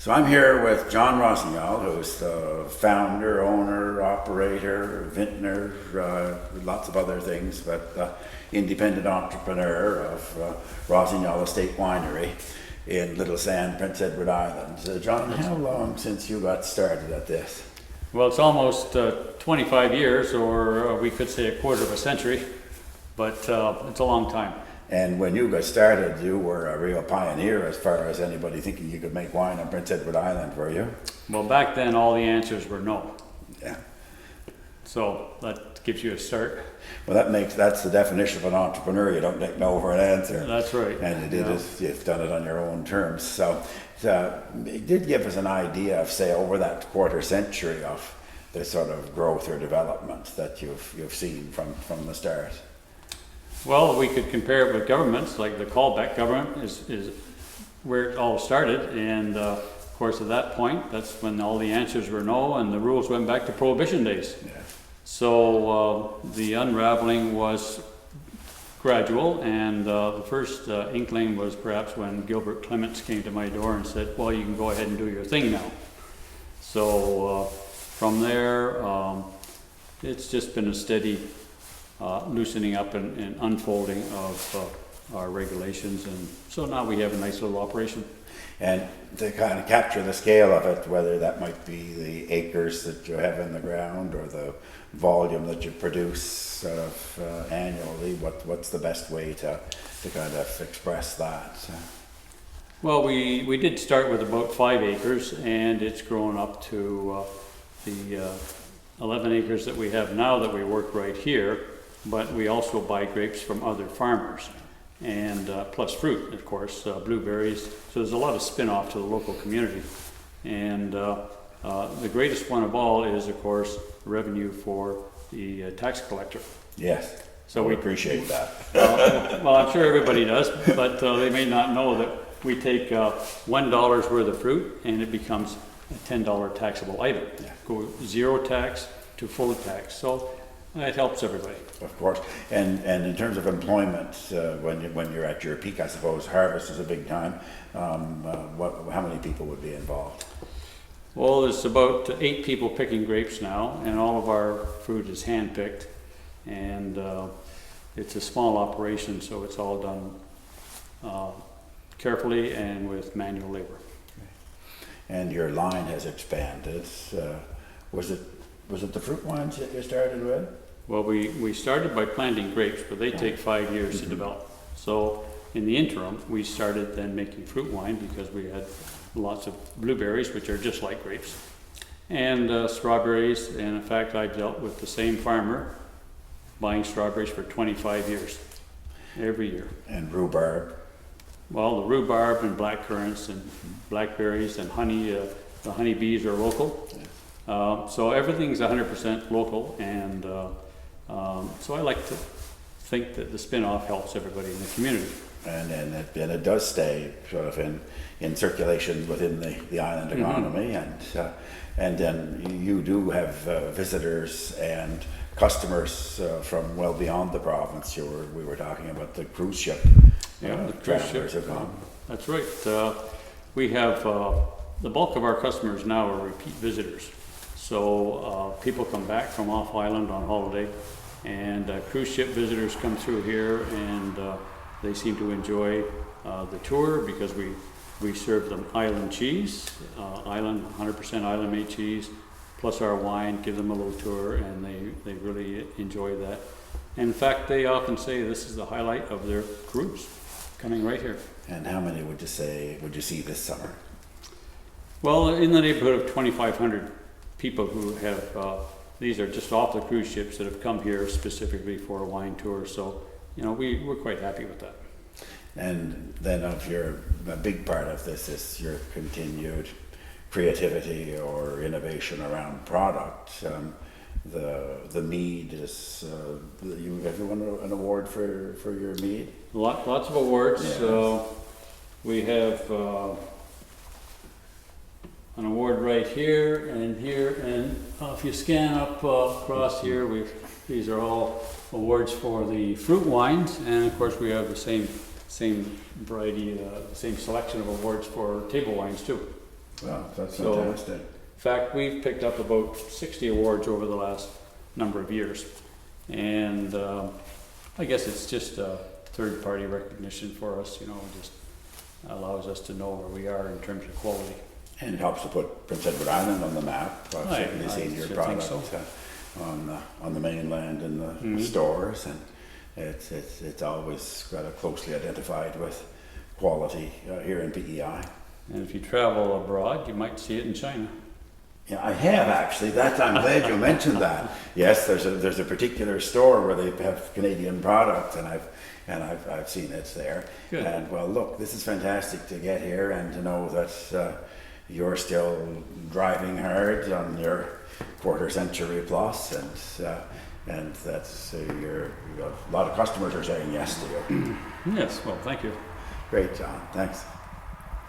So I'm here with John Rossignol, who's the founder, owner, operator, vintner, lots of other things, but independent entrepreneur of Rossignol Estate Winery in Little Sand, Prince Edward Island. John, how long since you got started at this? Well, it's almost 25 years, or we could say a quarter of a century, but it's a long time. And when you got started, you were a real pioneer as far as anybody thinking you could make wine on Prince Edward Island, were you? Well, back then all the answers were no. Yeah. So that gives you a start. Well, that's the definition of an entrepreneur. You don't take no for an answer. That's right. And you've done it on your own terms. So it did give us an idea of, say, over that quarter century of the sort of growth or development that you've seen from the start. Well, we could compare it with governments, like the callback government is where it all started. And of course, at that point, that's when all the answers were no, and the rules went back to Prohibition days. Yeah. So the unraveling was gradual, and the first inkling was perhaps when Gilbert Clements came to my door and said, well, you can go ahead and do your thing now. So from there, it's just been a steady loosening up and unfolding of our regulations, and so now we have a nice little operation. And to kind of capture the scale of it, whether that might be the acres that you have in the ground or the volume that you produce sort of annually, what's the best way to kind of express that? Well, we did start with about 5 acres, and it's grown up to the 11 acres that we have now that we work right here. But we also buy grapes from other farmers, and plus fruit, of course, blueberries. So there's a lot of spin-off to the local community. And the greatest one of all is, of course, revenue for the tax collector. Yes, so we appreciate that. Well, I'm sure everybody does, but they may not know that we take $1 worth of fruit and it becomes a $10 taxable item. Yeah. Go zero tax to full tax. So it helps everybody. Of course, and in terms of employment, when you're at your peak, I suppose harvest is a big time. How many people would be involved? Well, there's about 8 people picking grapes now, and all of our fruit is hand picked, and it's a small operation, so it's all done carefully and with manual labor. And your line has expanded. Was it the fruit wines that you started with? Well, we started by planting grapes, but they take 5 years to develop. So in the interim, we started then making fruit wine because we had lots of blueberries, which are just like grapes, and strawberries. And in fact, I dealt with the same farmer buying strawberries for 25 years, every year. And rhubarb? Well, the rhubarb and black currants and blackberries and honey, the honeybees are local. So everything's 100% local, and so I like to think that the spin-off helps everybody in the community. And it does stay sort of in circulation within the island economy, mm-hmm. And then you do have visitors and customers from well beyond the province. We were talking about the cruise ship. Yeah, the cruise ship. Have gone. That's right. We have the bulk of our customers now are repeat visitors. So people come back from off island on holiday, and cruise ship visitors come through here, and they seem to enjoy the tour because we serve them island cheese, 100% island made cheese, plus our wine, give them a little tour, and they really enjoy that. And in fact, they often say this is the highlight of their cruise, coming right here. And how many would you see this summer? Well, in the neighborhood of 2,500 people who have, these are just off the cruise ships that have come here specifically for a wine tour. So, we're quite happy with that. And then a big part of this is your continued creativity or innovation around product. The mead is, have you won an award for your mead? Lots of awards. Yeah. We have an award right here, and if you scan up across here, these are all awards for the fruit wines, and of course we have the same variety, the same selection of awards for table wines too. Well, that's So- fantastic. In fact, we've picked up about 60 awards over the last number of years. And I guess it's just a third-party recognition for us, you know, just allows us to know where we are in terms of quality. And it helps to put Prince Edward Island on the map. I've I- certainly I seen your should product think so. on the mainland in the Mhm. stores, and it's always got a closely identified with quality here in PEI. And if you travel abroad, you might see it in China. Yeah, I have actually. I'm glad you mentioned that. Yes, there's a particular store where they have Canadian product, and I've seen it's there. Good. And well, look, this is fantastic to get here and to know that you're still driving hard on your quarter century plus, and that's a lot of customers are saying yes to you. Yes, well, thank you. Great, John. Thanks.